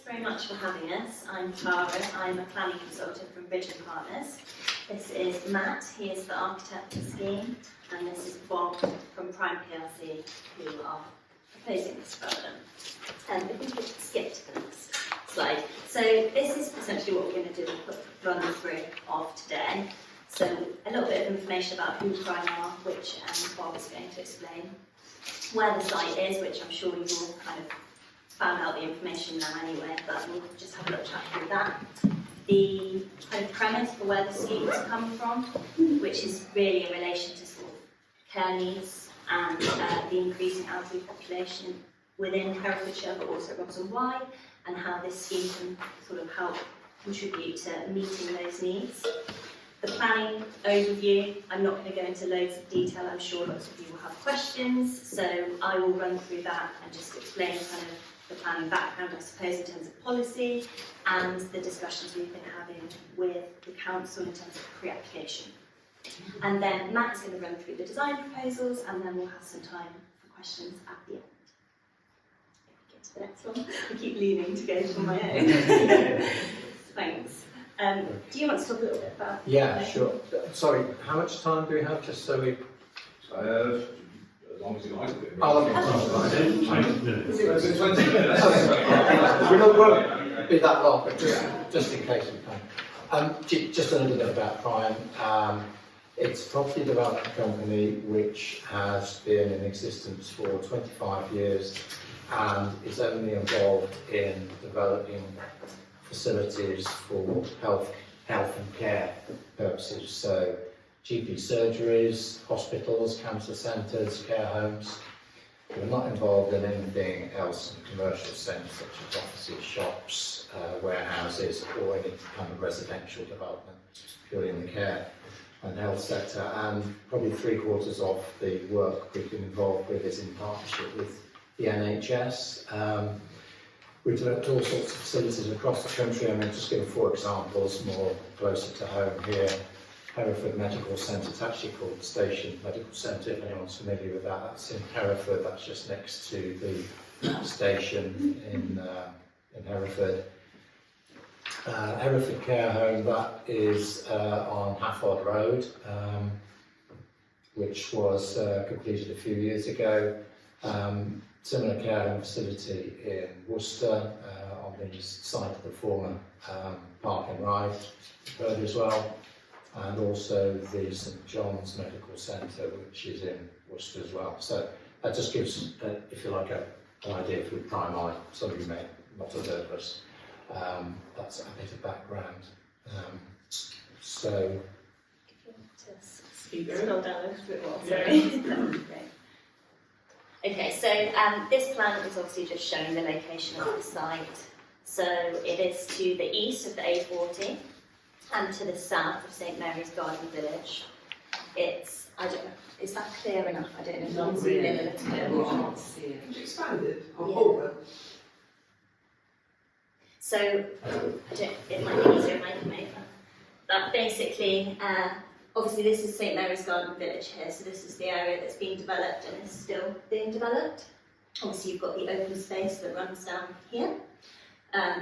very much for having us. I'm Clara, I'm a planning consultant from Bridge & Partners. This is Matt, he is the architect of the scheme, and this is Bob from Prime PLC, who are proposing this development. If we could skip to the next slide. So this is essentially what we're going to do, run through of today. So a little bit of information about who Prime are, which Bob is going to explain. Where the site is, which I'm sure you've all kind of found out the information now anyway, but we'll just have a little chat through that. The kind of premise for where the scheme has come from, which is really in relation to sort of care needs and the increasing elderly population within Herefordshire, but also Ross-on-Wye, and how this scheme can sort of help contribute to meeting those needs. The planning overview, I'm not going to go into loads of detail, I'm sure lots of you will have questions, so I will run through that and just explain kind of the planning background, I suppose, in terms of policy and the discussions we've been having with the council in terms of pre-application. And then Matt's going to run through the design proposals, and then we'll have some time for questions at the end. If we get to the next one, I keep leaning to go for my own. Thanks. Do you want to talk a little bit about? Yeah, sure. Sorry, how much time do we have, just so we... As long as you like it. Oh, okay. 20 minutes. We won't be that long, but just in case we can. Just a little bit about Prime. It's a property development company which has been in existence for 25 years and is only involved in developing facilities for health and care purposes, so GP surgeries, hospitals, cancer centres, care homes. We're not involved in anything else in the commercial sense, such as offices, shops, warehouses, or any kind of residential development, purely in the care and health sector. And probably 3/4 of the work we've been involved with is in partnership with the NHS. We've developed all sorts of facilities across the country. I mean, just give 4 examples more closer to home here. Hereford Medical Centre, it's actually called the Station Medical Centre, if anyone's familiar with that. That's in Hereford, that's just next to the station in Hereford. Hereford Care Home, that is on Hafford Road, which was completed a few years ago. Similar care home facility in Worcester, on the site of the former Park and Ride road as well, and also the St John's Medical Centre, which is in Worcester as well. So that just gives, if you like, an idea of who Prime are. Some of you may not have heard of us. That's a bit of background. So. Scroll down a little bit more, sorry. That would be great. Okay, so this plan is obviously just showing the location of the site. So it is to the east of the A40 and to the south of St Mary's Garden Village. It's, I don't know, is that clear enough? I don't know if you can zoom in a little bit more. Could you expand it? So, it might be easier if I can make that. But basically, obviously this is St Mary's Garden Village here, so this is the area that's being developed and is still being developed. Obviously you've got the open space that runs down here,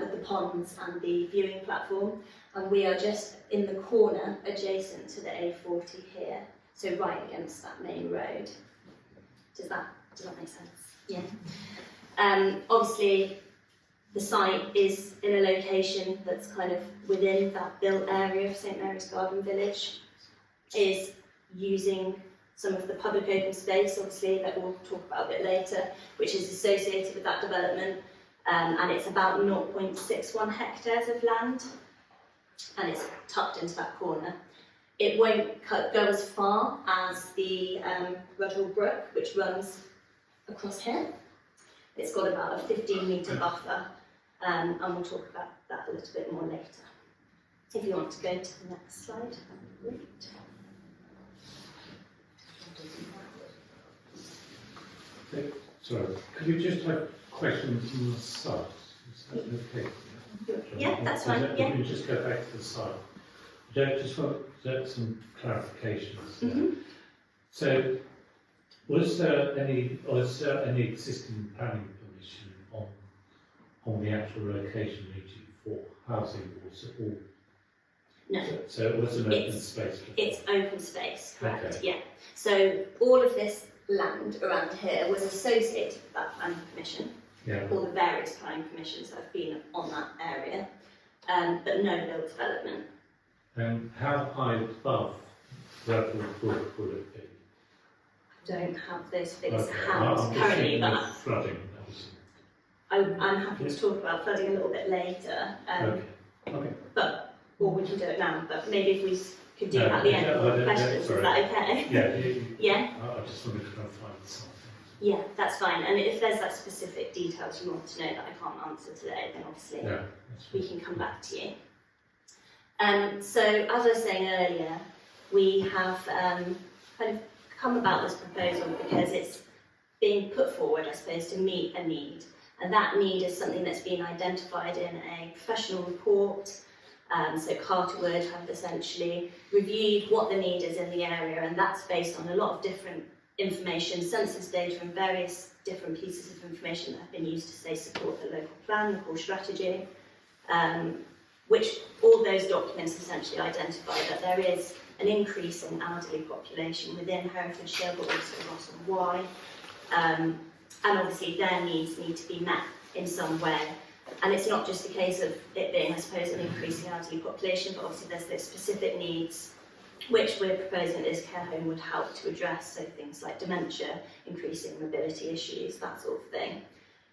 with the ponds and the viewing platform, and we are just in the corner adjacent to the A40 here, so right against that main road. Does that make sense? Yeah. Obviously the site is in a location that's kind of within that built area of St Mary's Garden Village, is using some of the public open space, obviously, that we'll talk about a bit later, which is associated with that development, and it's about 0.61 hectares of land, and it's tucked into that corner. It won't go as far as the Rudhall Brook, which runs across here. It's got about a 15-metre buffer, and we'll talk about that a little bit more later. If you want to go to the next slide, that would be great. Sorry, could we just have questions on the site? Is that okay? Yeah, that's fine. Yeah. Can we just go back to the site? I just want to get some clarifications. So, was there any existing planning permission on on the actual location meeting for housing boards at all? No. So it was an open space? It's open space, correct, Okay. yeah. So all of this land around here was associated with that planning permission, Yeah. all the various planning permissions that have been on that area, but no built development. How high above Bradford Brook will it be? Don't have those figures Okay, to hand I'm just currently, thinking but of flooding. That was, I'm happy to talk about flooding a little bit later. okay. Or we can do it now, but maybe if we could do No, it at the end of no, the questions, is sorry. that okay? Yeah. Yeah? I just wanted to try and find something. Yeah, that's fine. And if there's like specific details you want to know that I can't answer today, then obviously Yeah, that's we fine. can come back to you. So as I was saying earlier, we have kind of come about this proposal because it's being put forward, I suppose, to meet a need. And that need is something that's been identified in a professional report. So Carterwood have essentially reviewed what the need is in the area, and that's based on a lot of different information, census data and various different pieces of information that have been used to say support the local plan, the core strategy, which all those documents essentially identify that there is an increase in elderly population within Herefordshire, but also Ross-on-Wye, and obviously their needs need to be met in some way. And it's not just a case of it being, I suppose, an increasing elderly population, but obviously there's those specific needs which we're proposing that this care home would help to address, so things like dementia, increasing mobility issues, that sort of thing.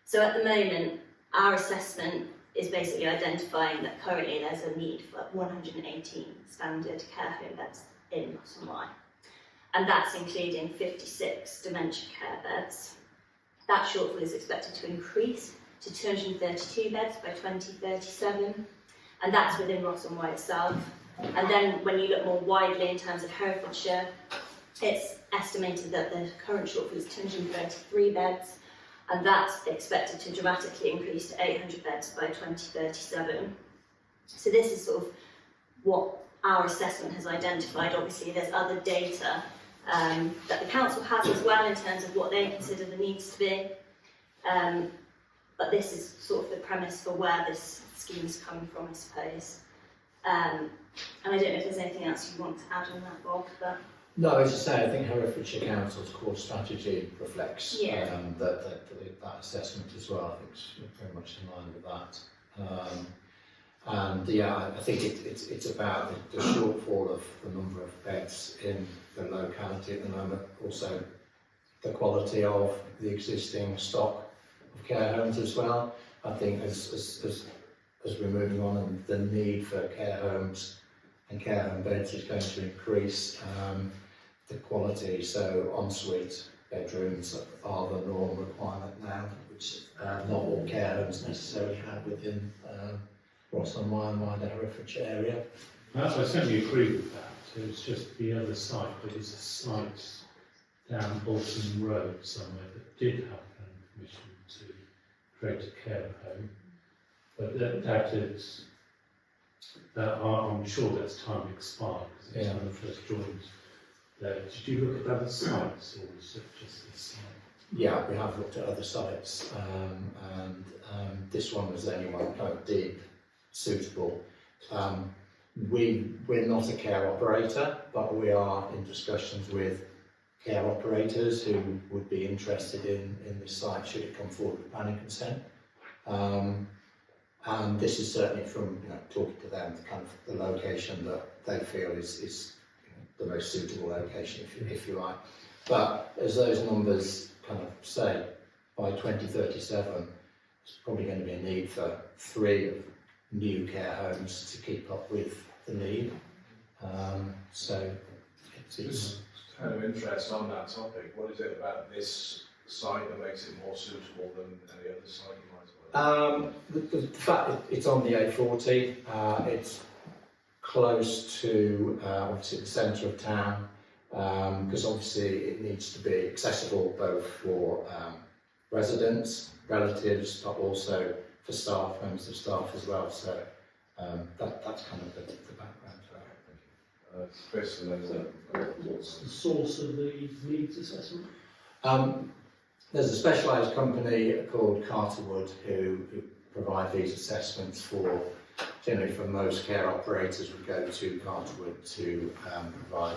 So at the moment, our assessment is basically identifying that currently there's a need for 118 standard care home beds in Ross-on-Wye. And that's including 56 dementia care beds. That shortfall is expected to increase to 232 beds by 2037, and that's within Ross-on-Wye itself. And then when you look more widely in terms of Herefordshire, it's estimated that the current shortfall is 233 beds, and that's expected to dramatically increase to 800 beds by 2037. So this is sort of what our assessment has identified. Obviously there's other data that the council has as well in terms of what they consider the needs to be. But this is sort of the premise for where this scheme is coming from, I suppose. And I don't know if there's anything else you want to add on that, Bob, but... No, as I say, I think Herefordshire Council's core strategy reflects that assessment as well. I think it's very much in line with that. And yeah, I think it's about the shortfall of the number of beds in the locality at the moment, also the quality of the existing stock of care homes as well. I think as we're moving on, and the need for care homes and care home beds is going to increase, the quality, so ensuite bedrooms are the norm requirement now, which not all care homes necessarily have within Ross-on-Wye and wider Herefordshire area. I certainly agree with that. So it's just the other site, but it's a site down Bolton Road somewhere that did have planning permission to create a care home, but I'm sure that's time expired because it's one of the first drawings there. Did you look at other sites, or was it just this site? Yeah, we have looked at other sites, and this one was the only one kind of deemed suitable. We're not a care operator, but we are in discussions with care operators who would be interested in this site should it come forward with planning consent. And this is certainly from talking to them, kind of the location that they feel is the most suitable location, if you like. But as those numbers kind of say, by 2037, there's probably going to be a need for 3 new care homes to keep up with the need. So it's Just kind of interest on that topic. What is it about this site that makes it more suitable than any other site you might have? The fact that it's on the A40, it's close to obviously the centre of town, because obviously it needs to be accessible both for residents, relatives, but also for staff, members of staff as well. So that's kind of the background to it. Chris, What's the source of the needs assessment? There's a specialised company called Carterwood who provide these assessments for, generally for most care operators would go to Carterwood to provide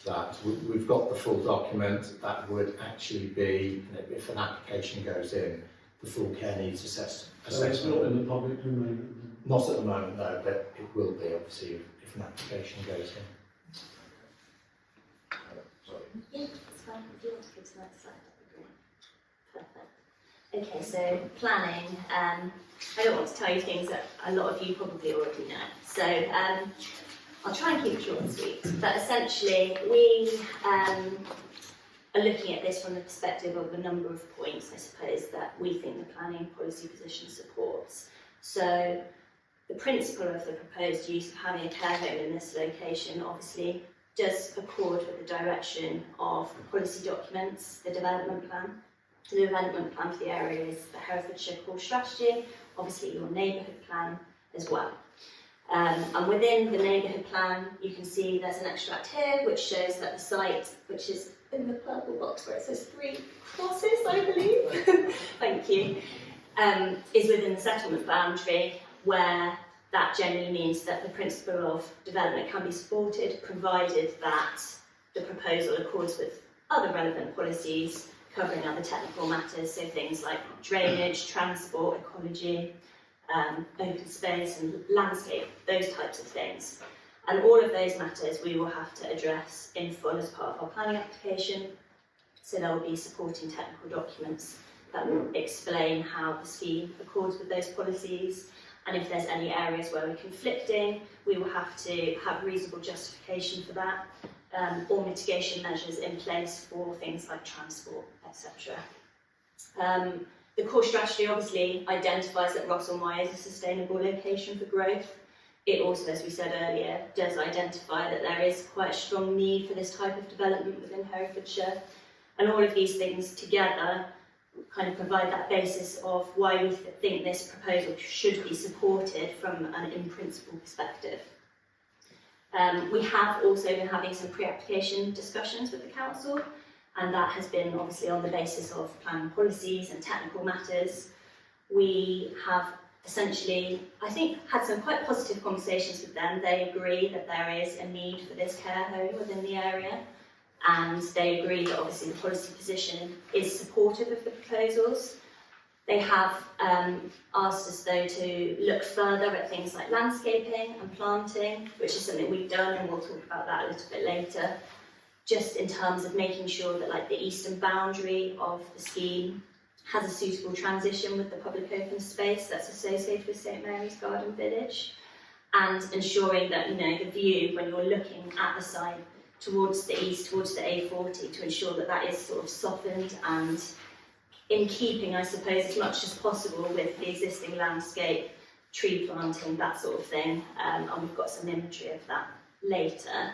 that. We've got the full document. That would actually be, if an application goes in, the full care needs So it's assessment. not in the public domain. Not at the moment, no, but it will be, obviously, if an application goes in. Sorry. Yeah, that's fine. If you want to go to the next slide, that'd be great. Perfect. Okay, so planning. I don't want to tell you things that a lot of you probably already know. So I'll try and keep it short and sweet. But essentially, we are looking at this from the perspective of a number of points, I suppose, that we think the planning policy position supports. So the principle of the proposed use of having a care home in this location obviously does accord with the direction of the policy documents, the development plan. The development plan for the area is the Herefordshire Core Strategy, obviously your neighbourhood plan as well. And within the neighbourhood plan, you can see there's an extract here which shows that the site, which is in the purple box where it says 3 crosses, I believe, thank you, is within the settlement boundary, where that generally means that the principle of development can be supported, provided that the proposal accords with other relevant policies covering other technical matters, so things like drainage, transport, ecology, open space and landscape, those types of things. And all of those matters we will have to address in full as part of our planning application. So there will be supporting technical documents that will explain how the scheme accords with those policies. And if there's any areas where we're conflicting, we will have to have reasonable justification for that, or mitigation measures in place for things like transport, etc. The core strategy obviously identifies that Ross-on-Wye is a sustainable location for growth. It also, as we said earlier, does identify that there is quite a strong need for this type of development within Herefordshire. And all of these things together kind of provide that basis of why we think this proposal should be supported from an in-principle perspective. We have also been having some pre-application discussions with the council, and that has been obviously on the basis of planning policies and technical matters. We have essentially, I think, had some quite positive conversations with them. They agree that there is a need for this care home within the area, and they agree that obviously the policy position is supportive of the proposals. They have asked us though to look further at things like landscaping and planting, which is something we've done, and we'll talk about that a little bit later, just in terms of making sure that like the eastern boundary of the scheme has a suitable transition with the public open space that's associated with St Mary's Garden Village, and ensuring that, you know, the view when you're looking at the site towards the east, towards the A40, to ensure that that is sort of softened and in keeping, I suppose, as much as possible with the existing landscape, tree planting, that sort of thing, and we've got some imagery of that later.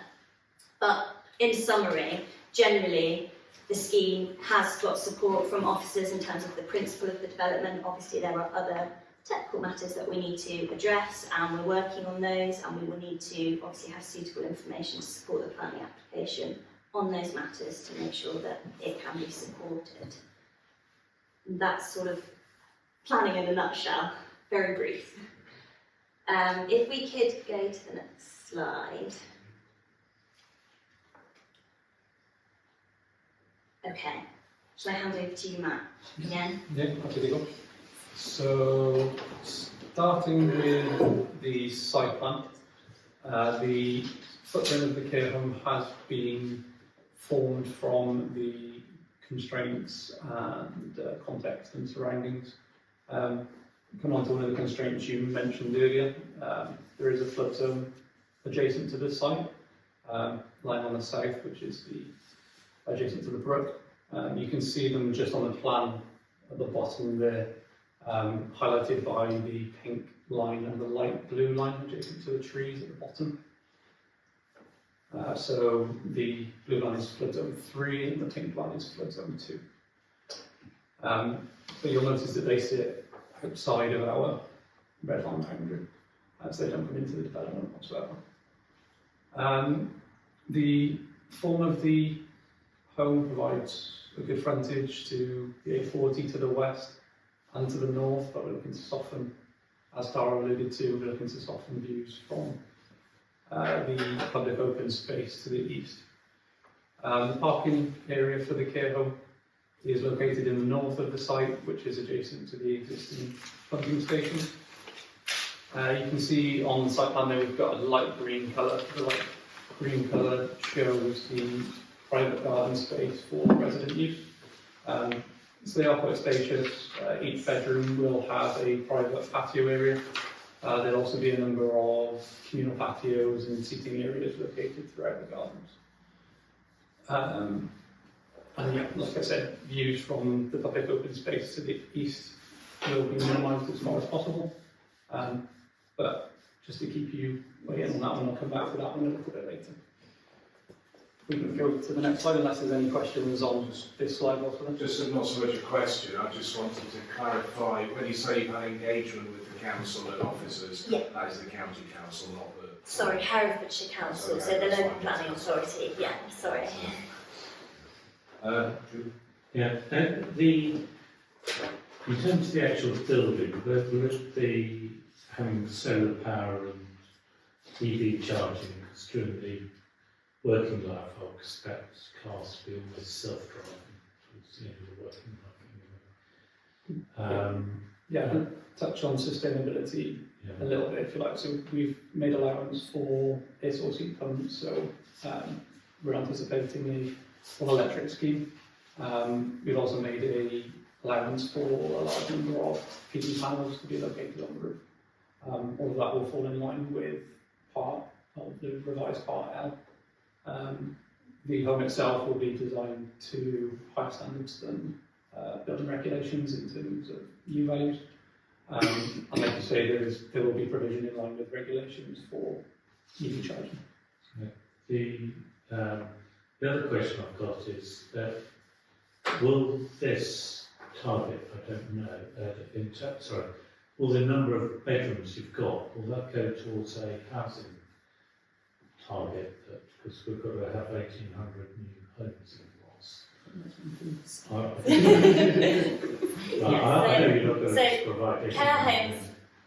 But in summary, generally, the scheme has got support from officers in terms of the principle of the development. Obviously, there are other technical matters that we need to address, and we're working on those, and we will need to obviously have suitable information to support the planning application on those matters to make sure that it can be supported. And that's sort of planning in a nutshell, very brief. If we could go to the next slide. Okay, shall I hand over to you, Matt, again? Yeah, happy to go. So, starting with the site plan, the footprint of the care home has been formed from the constraints and context and surroundings. Come on to one of the constraints you mentioned earlier. There is a flood zone adjacent to this site, lying on the south, which is adjacent to the brook. You can see them just on the plan at the bottom there, highlighted by the pink line and the light blue line adjacent to the trees at the bottom. So the blue line is flood zone 3 and the pink line is flood zone 2. But you'll notice that they sit outside of our red line boundary, so they don't come into the development whatsoever. The form of the home provides a good frontage to the A40 to the west and to the north, but we're looking to soften as Tara alluded to, we're looking to soften views from the public open space to the east. The parking area for the care home is located in the north of the site, which is adjacent to the existing pumping station. You can see on the site plan there we've got a light green colour. The light green colour shows the private garden space for resident use. So they are quite spacious. Each bedroom will have a private patio area. There'll also be a number of communal patios and seating areas located throughout the gardens. And yeah, like I said, views from the public open space to the east will be minimised as far as possible. But just to keep you waiting on that one, I'll come back to that one a little bit later. We can go to the next slide unless there's any questions on this slide. Just not so much a question, I just wanted to clarify, when you say you've had engagement with the council and officers, Yeah. that is the county council, not the... Sorry, Herefordshire Council, so the local planning authority, yeah, sorry. Yeah, in terms of the actual building, will it be having solar power and EV charging? Because during the working life, I would expect cars to be almost self-driving towards the end of the working life. Yeah, I can touch on sustainability a little bit if you like. So we've made allowance for air source heat pumps, so we're anticipating a full electric scheme. We've also made a allowance for a large number of PV panels to be located on the roof. All of that will fall in line with part of the revised Part L. The home itself will be designed to higher standards than building regulations in terms of U values. And like you say, there will be provision in line with regulations for EV charging. The other question I've got is that will this target, I don't know, will the number of bedrooms you've got, will that go towards a housing target? Because we've got to have 1,800 new homes in Ross. I know you're not going to provide care homes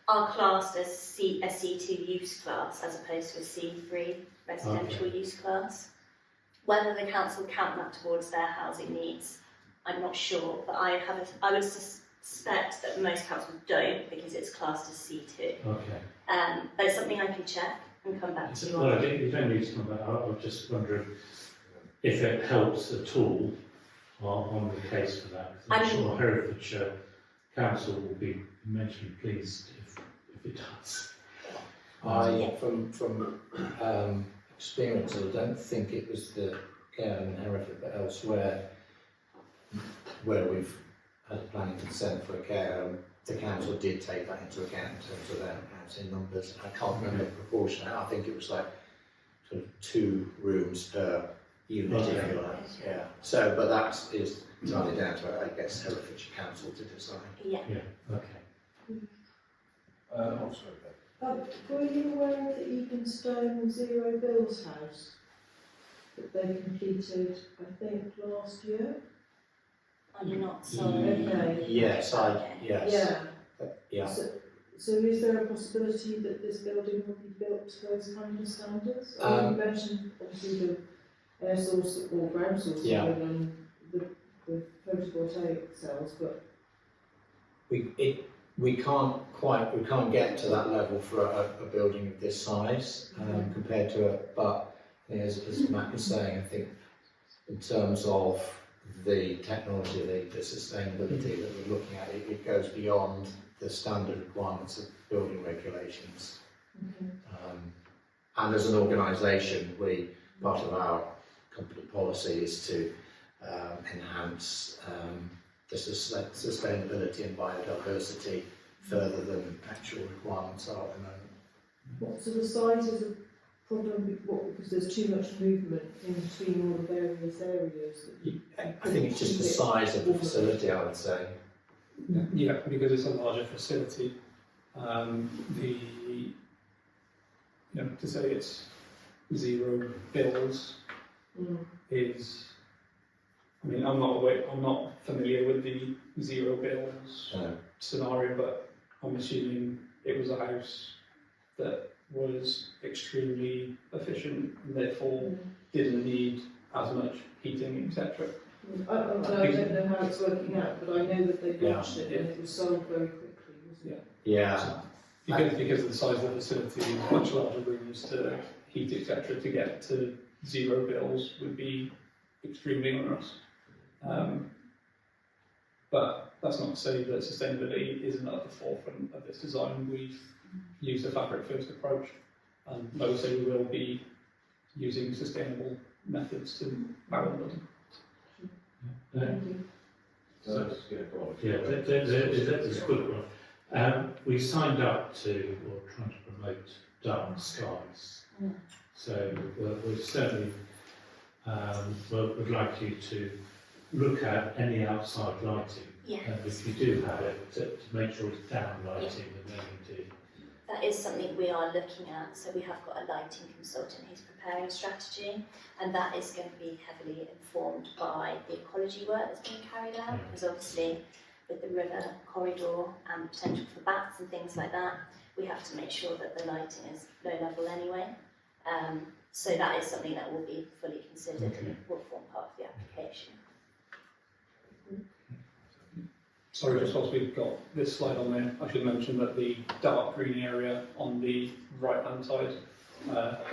are classed as a C2 use class as opposed to a C3 residential use class. Whether the council count that towards their housing needs, I'm not sure, but I would suspect that most councils don't because it's classed as C2. Okay. But it's something I can check and come back to you Well, on. you don't need to come back. I was just wondering if it helps at all on the case for that. I'm sure Herefordshire Council will be immensely pleased if it does. From experience, I don't think it was the care in Hereford, but elsewhere where we've had planning consent for a care home, the council did take that into account in terms of their housing numbers. I can't remember the proportion. I think it was like sort of 2 rooms per unit, if you like. Yeah. So, but that is entirely down to, I guess, Herefordshire Council to decide. Yeah. Yeah. Okay. Were you aware of the Evenstone Zero Bills house that they completed, I think, last year? Are you not sorry? Okay. Yes, yes. Yeah. So is there a possibility that this building will be built to those kind of standards? You mentioned obviously the air source or ground source and the photovoltaic cells, but we can't get to that level for a building of this size compared to it. But as Matt was saying, I think in terms of the technology, the sustainability that we're looking at, it goes beyond the standard requirements of building regulations. And as an organisation, part of our company policy is to enhance the sustainability and biodiversity further than actual requirements are at the moment. what sort of size is a problem? Because there's too much movement in between all the various areas. I think it's just the size of the facility, I would say. Yeah, because it's a larger facility. To say it's zero bills is. I mean, I'm not familiar with the zero bills scenario, but I'm assuming it was a house that was extremely efficient and therefore didn't need as much heating, etc. I don't know how it's working out, but I know that they launched it and it was sold very quickly, wasn't it? Yeah. Because of the size of the facility, much larger rooms to heat, etc., to get to zero bills would be extremely onerous. But that's not to say that sustainability isn't at the forefront of this design. We've used a fabric-first approach, and like I say, we will be using sustainable methods to power the building. There's a quick one. We signed up to, or trying to promote, dark skies. So we're certainly would like you to look at any outside lighting. Yeah. If you do have it, to make sure it's down lighting and LED. That is something we are looking at. So we have got a lighting consultant who's preparing a strategy, and that is going to be heavily informed by the ecology work that's being carried out, because obviously with the river corridor and the potential for bats and things like that, we have to make sure that the lighting is low level anyway. So that is something that will be fully considered and will form part of the application. Sorry, just whilst we've got this slide on there, I should mention that the dark green area on the right-hand side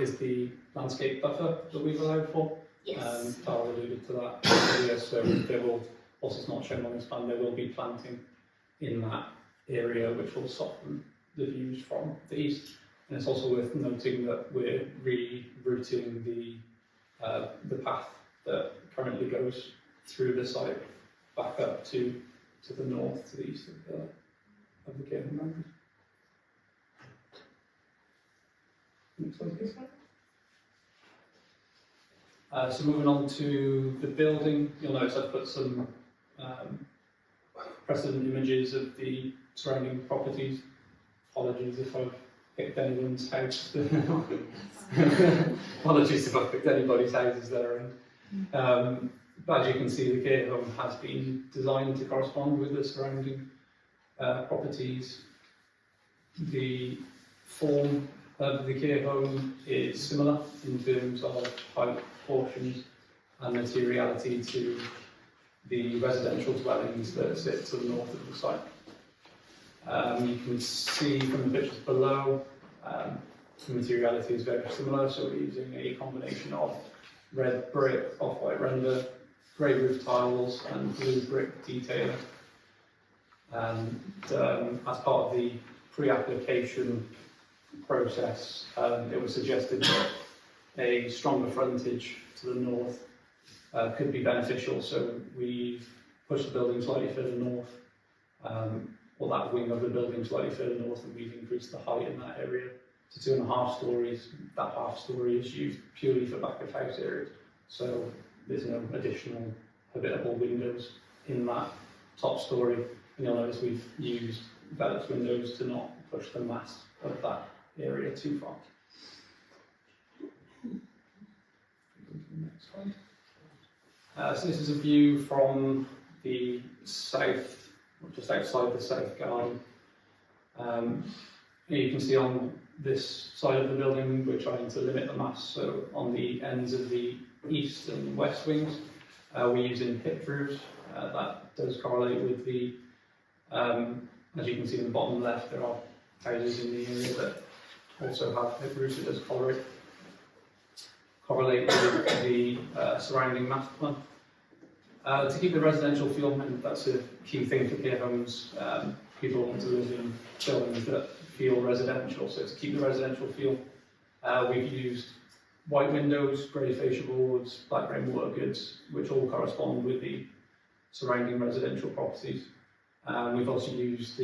is the landscape buffer that we've allowed for. Yes. Tara alluded to that earlier, so there will, whilst it's not shown on this plan, there will be planting in that area which will soften the views from the east. And it's also worth noting that we're rerouting the path that currently goes through the site back up to the north, to the east of the Cairn Mountains. Next slide, please. So moving on to the building, you'll notice I've put some precedent images of the surrounding properties. Apologies if I've picked anyone's house. Apologies if I've picked anybody's houses that are in. But as you can see, the care home has been designed to correspond with the surrounding properties. The form of the care home is similar in terms of height, proportions and materiality to the residential dwellings that sit to the north of the site. You can see from the pictures below, the materiality is very similar, so we're using a combination of red brick, off-white render, grey roof tiles and blue brick detailing. And as part of the pre-application process, it was suggested that a stronger frontage to the north could be beneficial, so we've pushed the building slightly further north, or that wing of the building slightly further north, and we've increased the height in that area to 2.5 stories. That half story is used purely for back of house areas, so there's no additional habitable windows in that top story. And you'll notice we've used valance windows to not push the mass of that area too far. Next slide. So this is a view from the south, just outside the south garden. You can see on this side of the building we're trying to limit the mass, so on the ends of the east and west wings we're using hip roofs. That does correlate with the, as you can see in the bottom left, there are houses in the area that also have hip roofs. It does correlate with the surrounding master plan. To keep the residential feel, and that's a key thing for care homes, people want to live in buildings that feel residential, so to keep the residential feel, we've used white windows, grey fascia boards, black grey water goods, which all correspond with the surrounding residential properties. We've also used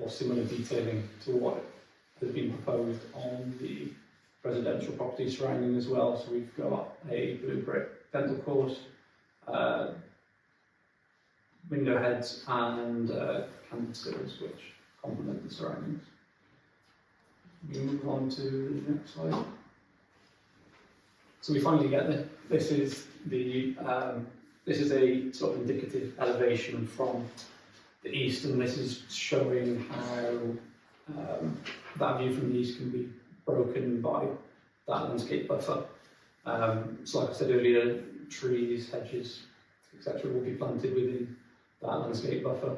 similar detailing to what has been proposed on the residential properties surrounding as well. So we've got a blue brick dental course, window heads and canvas sills which complement the surroundings. We move on to the next slide. So we finally get there. This is a sort of indicative elevation from the east, and this is showing how that view from the east can be broken by that landscape buffer. So like I said earlier, trees, hedges, etc. will be planted within that landscape buffer.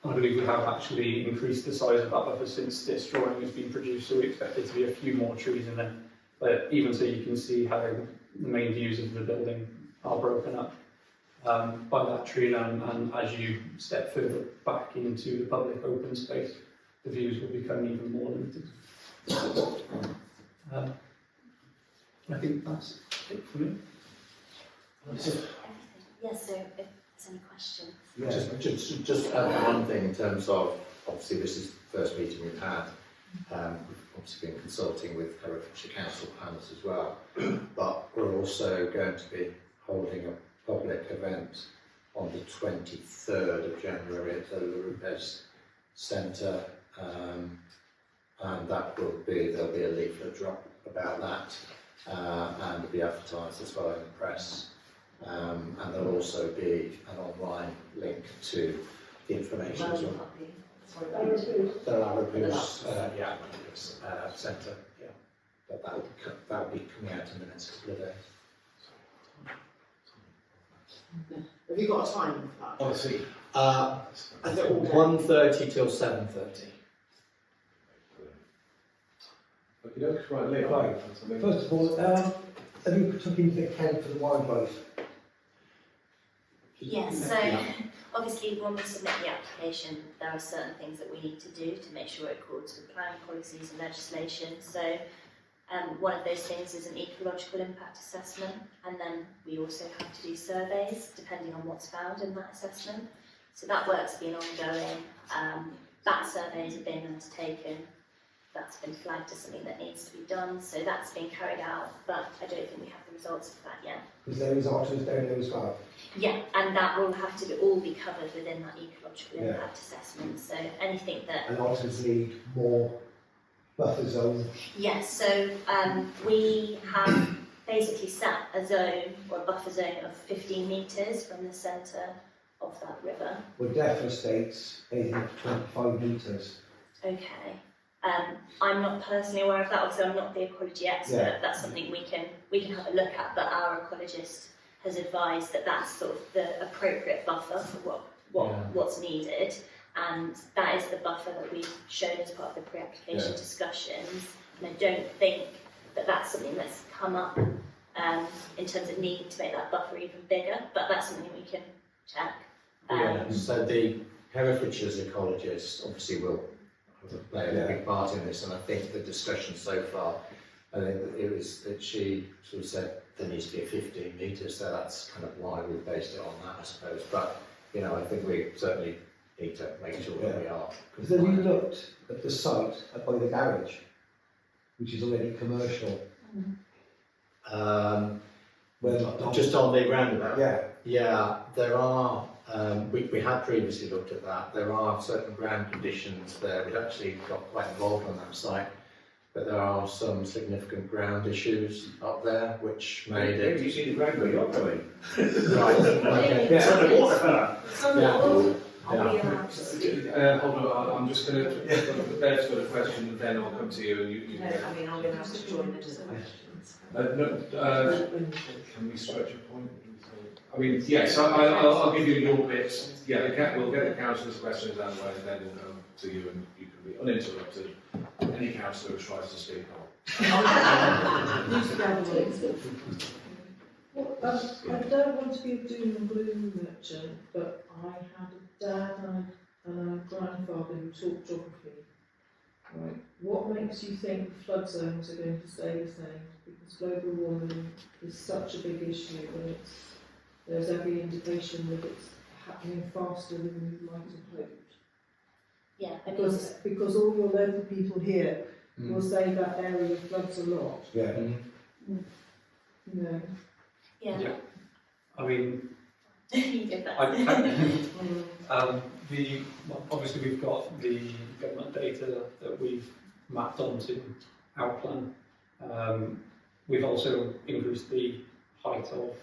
I believe we have actually increased the size of that buffer since this drawing has been produced, so we expect there to be a few more trees in there. But even so, you can see how the main views of the building are broken up by that tree line, and as you step further back into the public open space, the views will become even more limited. I think that's it for me. Everything. Yes, so if there's any questions. Just add one thing in terms of, obviously this is the first meeting we've had. We've obviously been consulting with Herefordshire Council planners as well, but we're also going to be holding a public event on the 23rd of January at the Lurupes Centre, and that will be, there'll be a leaflet drop about that, and it'll be advertised as well in the press. And there'll also be an online link to the information as well. The Larraboo's centre, yeah. But that will be coming out in the next couple of days. Have you got a time for that? Oh, I see. I think 1:30 till 7:30. Okay, right, Lee. Right. First of all, have you took into account for the wildlife? Yes, so obviously when we submit the application, there are certain things that we need to do to make sure it accords with planning policies and legislation. So one of those things is an ecological impact assessment, and then we also have to do surveys depending on what's found in that assessment. So that work's been ongoing. That surveys have been undertaken. That's been flagged as something that needs to be done. So that's been carried out, but I don't think we have the results of that yet. Because there is otters down there as well. Yeah, and that will have to all be covered within that ecological Yeah. impact assessment. So anything that, And otters need more buffer zone. yes, so we have basically set a zone or a buffer zone of 15 metres from the centre of that river. Well, DEFRA states anything up to 25 metres. Okay. I'm not personally aware of that, obviously I'm not the ecology expert, Yeah. that's something we can have a look at, but our ecologist has advised that that's sort of the appropriate buffer for what's needed, and that is the buffer that we've shown as part of the pre-application discussions, and I don't think that that's something that's come up in terms of needing to make that buffer even bigger, but that's something we can check. So the Herefordshire's ecologist obviously will play a big part in this, and I think the discussion so far, I think that it was that she sort of said there needs to be a 15 metres, so that's kind of why we based it on that, I suppose. But you know, I think we certainly need to make sure that we are. Because have you looked at the site up by the garage, which is already commercial? Just on the roundabout. Yeah. Yeah, there are. We had previously looked at that. There are certain ground conditions there. We'd actually got quite involved on that site, but there are some significant ground issues up there which made it. You see the ground where you're going. Right. Okay. Hold on, I'm just going to, Bev's got a question, and then I'll come to you, and you No, I mean, I'm going to have to join into the questions. can we stretch a point? I mean, yes, I'll give you your bits. Yeah, we'll get the councillors' questions out of the way, and then we'll come to you, and you can be uninterrupted. Any councillor who tries to speak on. Well, I don't want to be a doom and gloom merchant, but I had a dad and a grandfather who taught geography. Right. What makes you think flood zones are going to stay the same? Because global warming is such a big issue, and there's every indication that it's happening faster than we might have hoped. Yeah, I mean, Because all your local people here will say that area floods a lot. Yeah. You know. yeah. I mean, You did that. Obviously we've got the government data that we've mapped onto our plan. We've also increased the height of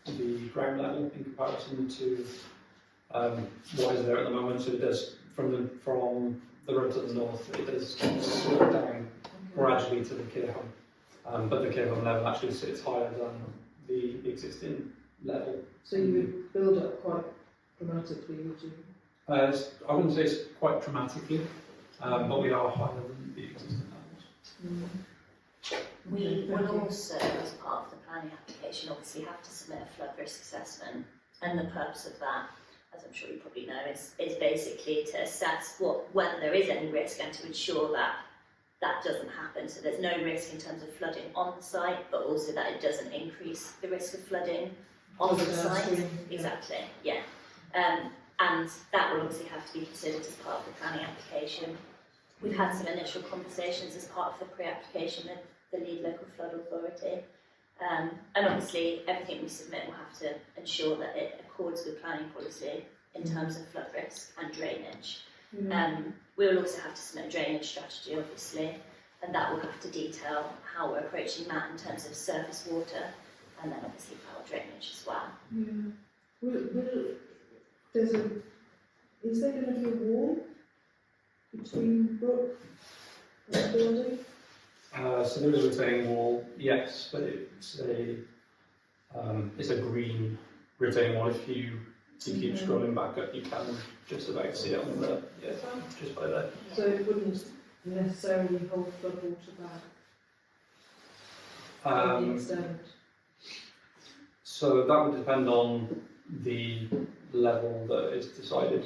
the ground level in comparison to what is there at the moment. So it does from the road to the north, it does slope down gradually to the care home, but the care home level actually sits higher than the existing level. So you would build up quite dramatically, would you? I wouldn't say it's quite dramatically, but we are higher than the existing levels. We will also, as part of the planning application, obviously have to submit a flood risk assessment, and the purpose of that, as I'm sure you probably know, is basically to assess whether there is any risk and to ensure that that doesn't happen. So there's no risk in terms of flooding on the site, but also that it doesn't increase the risk of flooding on the site. Yeah. Exactly, yeah. And that will obviously have to be considered as part of the planning application. We've had some initial conversations as part of the pre-application with the lead local flood authority. And obviously everything we submit will have to ensure that it accords with planning policy in terms of flood risk and drainage. We will also have to submit a drainage strategy, obviously, and that will have to detail how we're approaching that in terms of surface water and then obviously foul drainage as well. Is there going to be a wall between Brook and the building? So there is a retaining wall, yes, but it's a green retaining wall. If you keep scrolling back up, you can just about see it on the, just by there. So it wouldn't necessarily hold flood water back to the extent? So that would depend on the level that is decided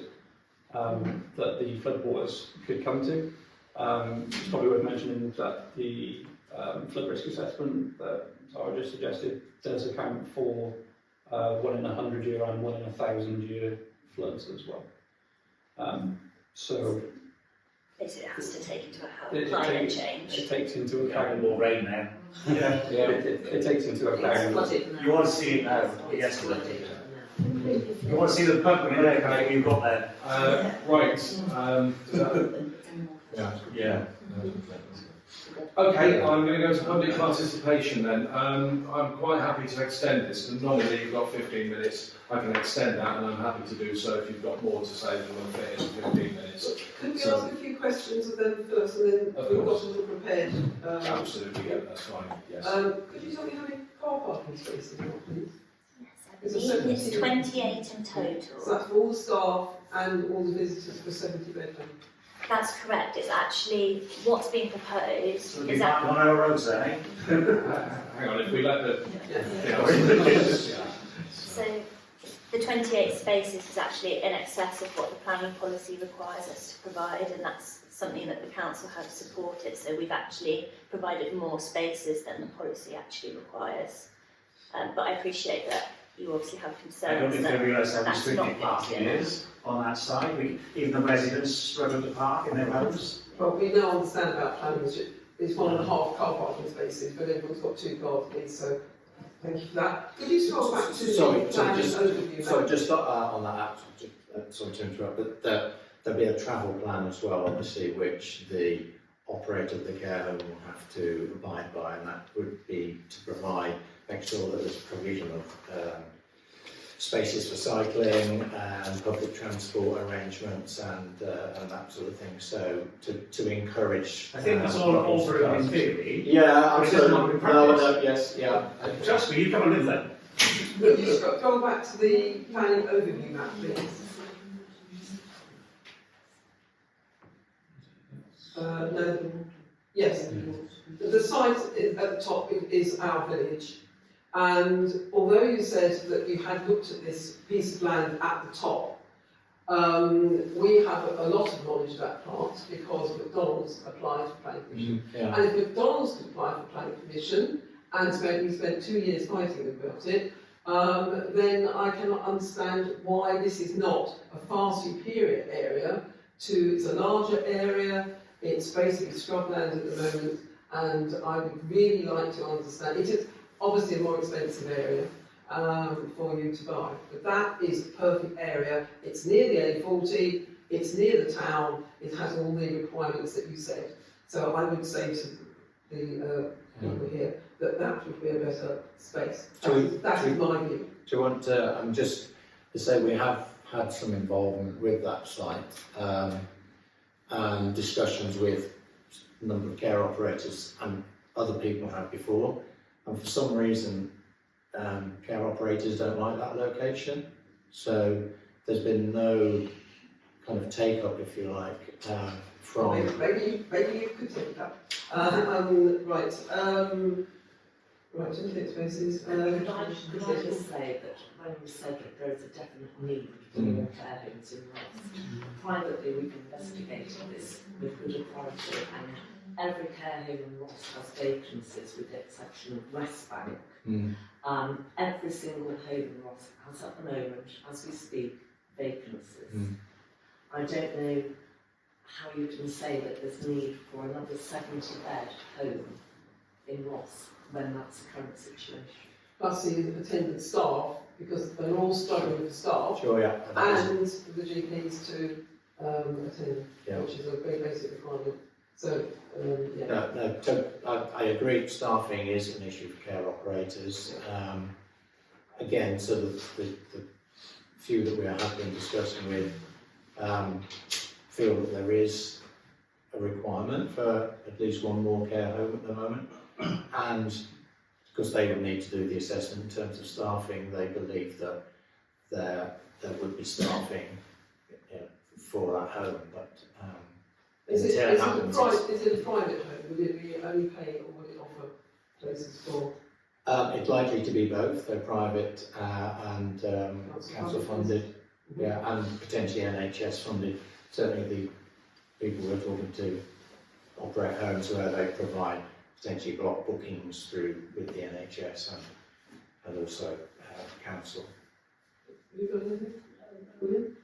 that the floodwaters could come to. It's probably worth mentioning that the flood risk assessment that Sarah just suggested does account for 1 in 100 year and 1 in 1,000 year floods as well. So Basically, it has to take into account climate change. It takes into account more rain now. It takes into account. You want to see it now, yes. You want to see the pumping in there, like you've got there. Yeah. Okay, I'm going to go to public participation then. I'm quite happy to extend this, and normally you've got 15 minutes. I can extend that, and I'm happy to do so if you've got more to say than we'll fit in 15 minutes. Could we ask a few questions of them first, and then we've got a little prepared? Absolutely, yeah, that's fine. Yes. Could you tell me how many car parking spaces you want, please? Yes, I believe it's 28 in total. So that's for all the staff and all the visitors for 70 bedroom. That's correct. It's actually what's being proposed So we'll is be that. back on our roads then, eh? Hang on, if we let the... So the 28 spaces is actually in excess of what the planning policy requires us to provide, and that's something that the council have supported. So we've actually provided more spaces than the policy actually requires. But I appreciate that you obviously have concerns. I don't think they realise how that's not restricted parking enough. is on that side. Even the residents struggle to park in their homes. Well, we now understand about planning, it's 1.5 car parking spaces, but everyone's got 2 cars, please, so thank you for that. Could you scroll back to the planning overview? Just on that, sorry to interrupt, but there'll be a travel plan as well, obviously, which the operator of the care home will have to abide by, and that would be to make sure that there's provision of spaces for cycling and public transport arrangements and that sort of thing. So to encourage. I think that's all very in theory. Yeah, but it doesn't work in practice. Yes, yeah. Trust me, you come and live there. Could you scroll back to the planning overview map, please? No. Yes. The site at the top is our village. And although you said that you had looked at this piece of land at the top, we have a lot of knowledge of that part because McDonald's applied for planning permission. Yeah. And if McDonald's could apply for planning permission, and we spent 2 years fighting about it, then I cannot understand why this is not a far superior area to, it's a larger area, it's basically scrubland at the moment, and I would really like to understand, it is obviously a more expensive area for you to buy, but that is the perfect area. It's near the A40, it's near the town, it has all the requirements that you said. So I would say to the people here that that would be a better space. That is my view. Do you want to, just to say we have had some involvement with that site, and discussions with a number of care operators and other people have before, and for some reason care operators don't like that location, so there's been no kind of take-up, if you like, from... Maybe you could take that. Right, to the next spaces. Could I just say that when you said that there is a definite need for more care homes in Ross, privately we've investigated this with good authority, and every care home in Ross has vacancies with the exception of West Bank. Every single home in Ross has at the moment, as we speak, vacancies. I don't know how you can say that there's need for another 70-bed home in Ross when that's the current situation. Plus the attendant staff, because they're all struggling for staff, Sure, yeah. and the GPs to attend, Yeah. which is a very basic requirement. So, yeah. I agree, staffing is an issue for care operators. Again, sort of the few that we have been discussing with feel that there is a requirement for at least one more care home at the moment, and because they would need to do the assessment in terms of staffing, they believe that there would be staffing for that home, but Is it until a happens, private home? Would it be only pay, or would it offer places for? it's likely to be both, they're private and council funded, yeah, and potentially NHS funded. Certainly the people we're talking to operate homes where they provide potentially block bookings through with the NHS and also council. Have you got anything? William?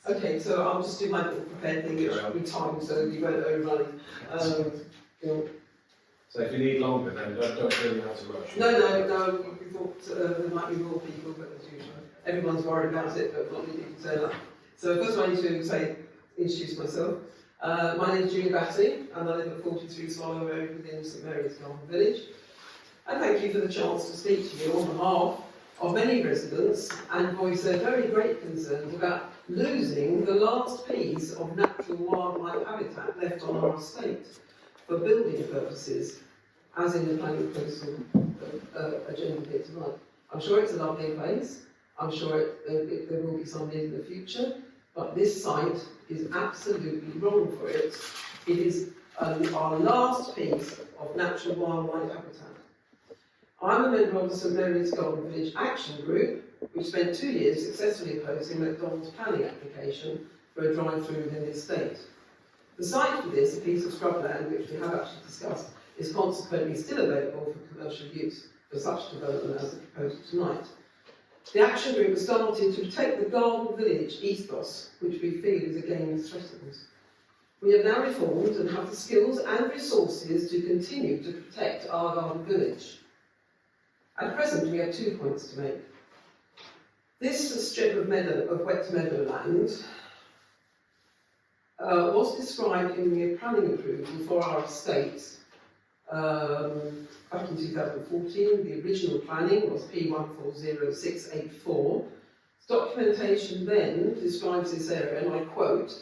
Okay, so I'll just do my little prepared thing, which will be timed so you won't overrun. So if you need longer, then don't feel you have to rush. No, we thought there might be more people, but as usual, everyone's worried about it, but not many people turn up. So first I need to introduce myself. My name is Julie Batty, and I live at 43 Swallow Road within St Mary's Garden Village. And thank you for the chance to speak to you on behalf of many residents and voice their very great concerns about losing the last piece of natural wildlife habitat left on our estate for building purposes, as in the planning coastal agenda here tonight. I'm sure it's a lovely place. I'm sure there will be some need in the future, but this site is absolutely wrong for it. It is our last piece of natural wildlife habitat. I'm a member of the St Mary's Garden Village Action Group, which spent 2 years successfully opposing McDonald's planning application for a drive-through within the estate. The site for this, a piece of scrubland which we have actually discussed, is consequently still available for commercial use for such development as the proposal tonight. The action group has started to protect the Garden Village ethos, which we feel is again threatened. We have now reformed and have the skills and resources to continue to protect our Garden Village. At present, we have 2 points to make. This strip of wet meadowland was described in the planning approval for our estate back in 2014. The original planning was P140684. Documentation then describes this area, and I quote,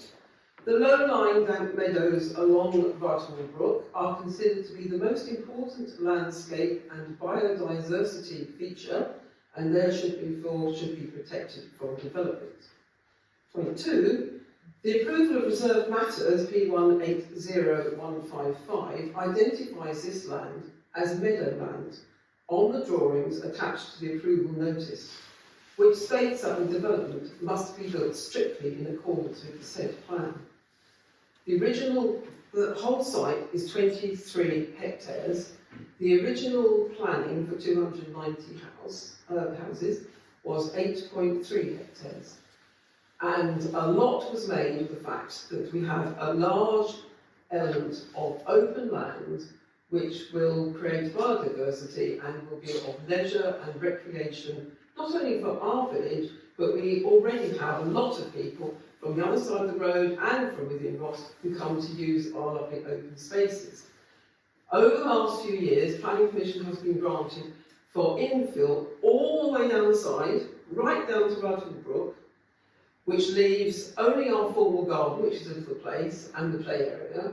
"The low-lying damp meadows along Bartle Brook are considered to be the most important landscape and biodiversity feature, and there should be protected from development." Point 2, the approval of reserved matters P180155 identifies this land as meadowland on the drawings attached to the approval notice, which states that the development must be built strictly in accordance with the said plan. The whole site is 23 hectares. The original planning for 290 houses was 8.3 hectares. And a lot was made of the fact that we have a large element of open land which will create biodiversity and will be of leisure and recreation, not only for our village, but we already have a lot of people from the other side of the road and from within Ross who come to use our lovely open spaces. Over the last few years, planning permission has been granted for infill all the way down the side, right down to Bartle Brook, which leaves only our formal garden, which is a little place, and the play area.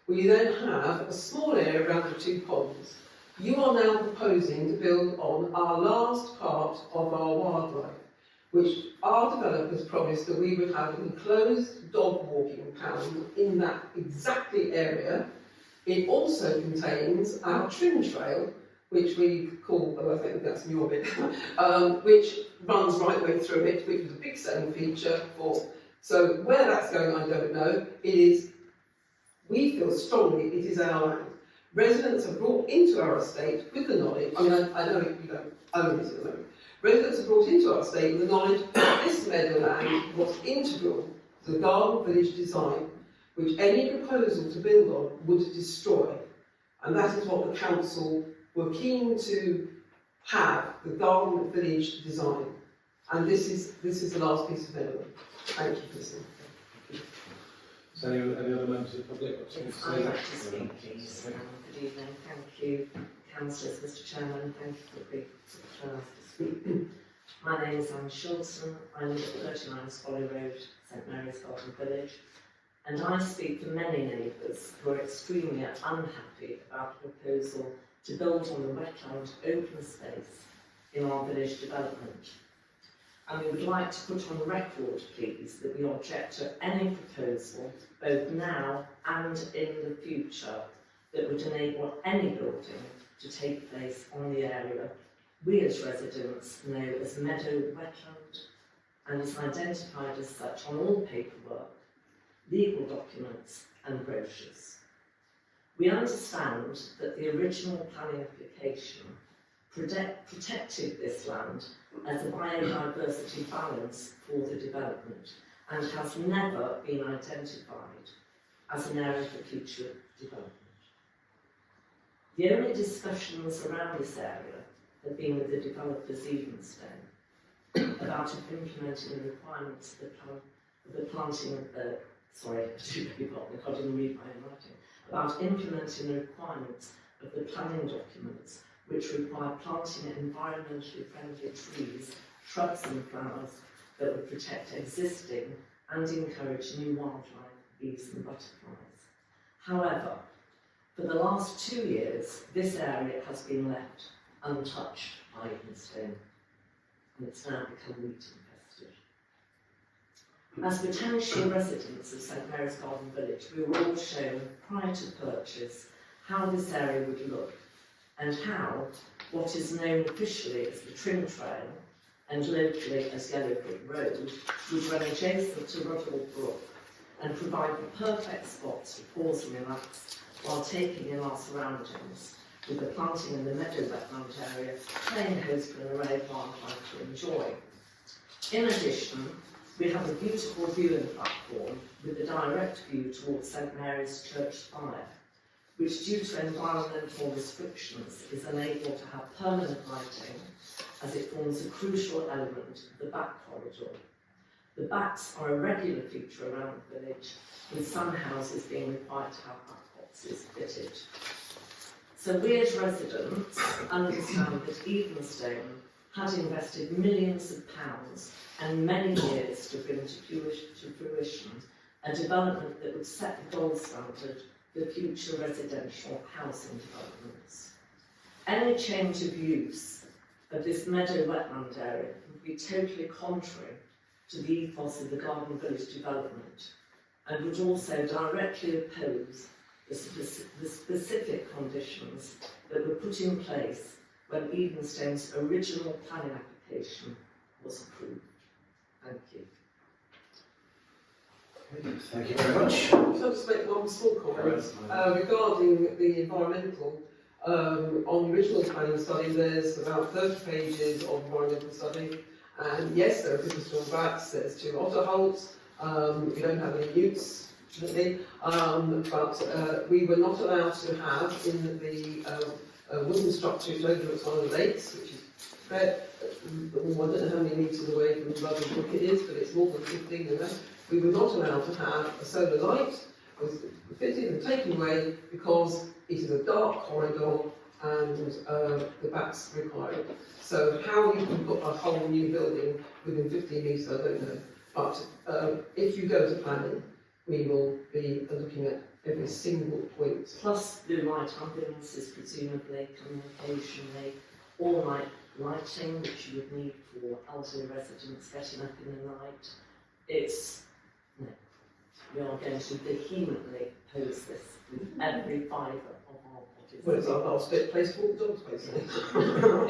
We then have a small area around the 2 ponds. You are now proposing to build on our last part of our wildlife, which our developers promised that we would have an enclosed dog walking pound in that exactly area. It also contains our trim trail, which we call, I think that's your bit, which runs right way through it, which is a big selling feature for. So where that's going, I don't know. It is, we feel strongly it is our land. Residents are brought into our estate with the knowledge, I mean, I know you don't own it at the moment. Residents are brought into our estate with the knowledge that this meadowland was integral to the garden village design, which any proposal to build on would destroy. And that is what the council were keen to have, the garden village design. And this is the last piece of evidence. Thank you for listening. So any other members of the public? I'd like to speak, please. Good evening. Thank you, Councillors, Mr Chairman. Thank you for the chance to speak. My name is Anne Shulson. I live at 39 Swallow Road, St Mary's Garden Village, and I speak for many neighbours who are extremely unhappy about the proposal to build on the wetland open space in our village development. And we would like to put on record, please, that we object to any proposal, both now and in the future, that would enable any building to take place on the area we as residents know as meadow wetland, and is identified as such on all paperwork, legal documents and brochures. We understand that the original planning application protected this land as a biodiversity balance for the development and has never been identified as an area for future development. The only discussions around this area have been with the developers Evenstone about implementing the requirements of the planting of the, sorry, I can't even read my own writing, about implementing the requirements of the planning documents which require planting environmentally friendly trees, shrubs and flowers that would protect existing and encourage new wildlife, bees and butterflies. However, for the last 2 years, this area has been left untouched by Evenstone, and it's now become wheat infested. As potential residents of St Mary's Garden Village, we were all shown prior to purchase how this area would look and how what is known officially as the Trim Trail and locally as Yellow Brick Road would run adjacent to Rutherford Brook and provide the perfect spots to pause and relax while taking in our surroundings, with the planting in the meadow wetland area playing host to an array of wildlife to enjoy. In addition, we have a beautiful viewing platform with a direct view towards St Mary's Church spire, which due to environmental restrictions is unable to have permanent lighting as it forms a crucial element of the back corridor. The backs are a regular feature around the village, with some houses being required to have back boxes fitted. So we as residents understand that Evenstone had invested millions of pounds and many years to bring to fruition a development that would set the gold standard for future residential housing developments. Any change of use of this meadow wetland area would be totally contrary to the ethos of the Garden Village development and would also directly oppose the specific conditions that were put in place when Evenstone's original planning application was approved. Thank you. Thank you very much. Can I just make one small comment regarding the environmental? On the original planning study, there's about 30 pages of environmental study, and yes, there are business drawbacks. There's 2 otter holes. We don't have any newts. But we were not allowed to have in the wooden structures overlooks one of the lakes, which is I don't know how many metres away from the Rutherford Brook it is, but it's more than 15 of them. We were not allowed to have a solar light. It was fitted and taken away because it is a dark corridor and the backs require it. So how you can put a whole new building within 15 metres, I don't know. But if you go to planning, we will be looking at every single point. Plus the light ambulances, presumably, coming occasionally, all night lighting, which you would need for elderly residents getting up in the night. It's, no, we are going to vehemently oppose this with every fibre of our bodies. Well, it's our last bit place for the dogs, basically.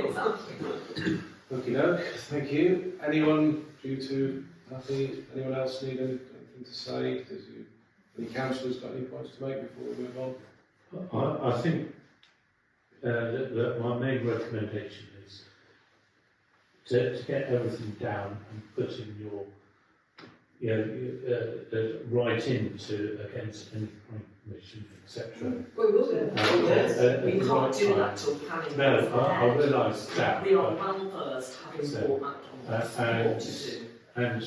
Exactly. Okey doke, thank you. Anyone due to happy? Anyone else need anything to say? Any councillors got any points to make before we move on? I think that my main recommendation is to get everything down and put in your, right into against any crime commission, etc. Well, we will do. Yes, we can't do that till planning. No, I realise that. We are well versed, having brought that on. What to do. And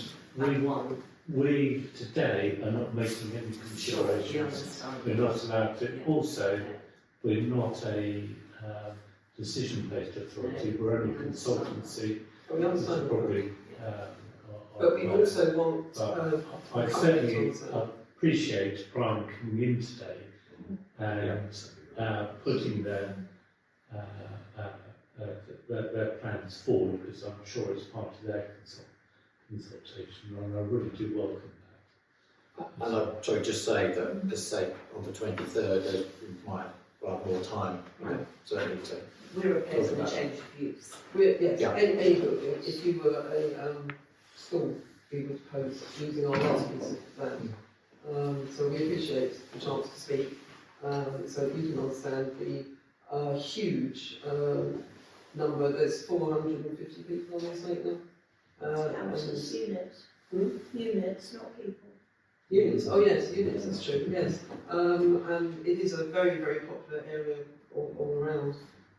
we today are not making any considerations. We're not allowed to. Also, we're not a decision-based authority. We're only consultancy. We understand. Probably. But we also want. I certainly appreciate Brian coming in today and putting their plans forward, because I'm sure it's part of their consultation, and I really do welcome that. And I'd sorry, just say that, as say, on the 23rd, we might have more time, certainly to. We're opposing a change of use. Yes, Yeah. any building, if you were a school, we would oppose using our last piece of plan. So we appreciate the chance to speak, so you can understand the huge number. There's 450 people on this site now. Councillors, units. Units, not people. Units, oh yes, units, that's true, yes. And it is a very, very popular area all around.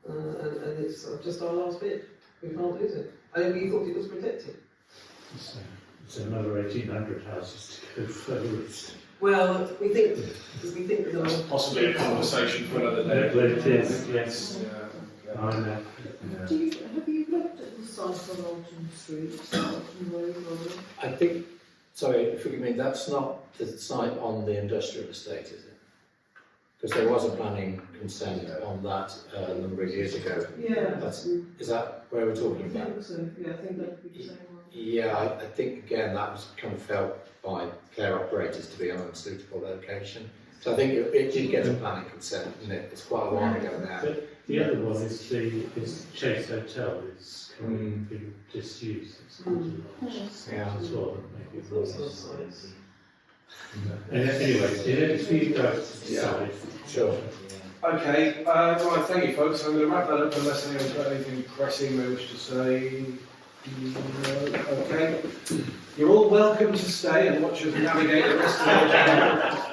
And it's just our last bit. We can't lose it. And we thought it was protected. It's another 1,800 houses to go further east. Well, we think there's That's possibly a conversation for another day. But it is, yes. Yeah. I know. Have you looked at the site on Alton Street, Alton Road, or? I think, sorry, forgive me, that's not the site on the industrial estate, is it? Because there was a planning consent on that a number of years ago. Yeah. Is that where we're talking I about? think so, yeah, I think that would be the same one. Yeah, I think again that was kind of felt by care operators to be an unsuitable location. So I think it did get a planning consent, didn't it? It's quite a while ago now. But the other one is Chase Hotel is being disused. It's Yeah. as well. Maybe it was. Anyway, it's for you guys to decide. Sure. Okay, right, thank you folks. I'm going to wrap that up unless anyone's got anything pressing they wish to say. No. Okay. You're all welcome to stay and watch us navigate the rest of the agenda.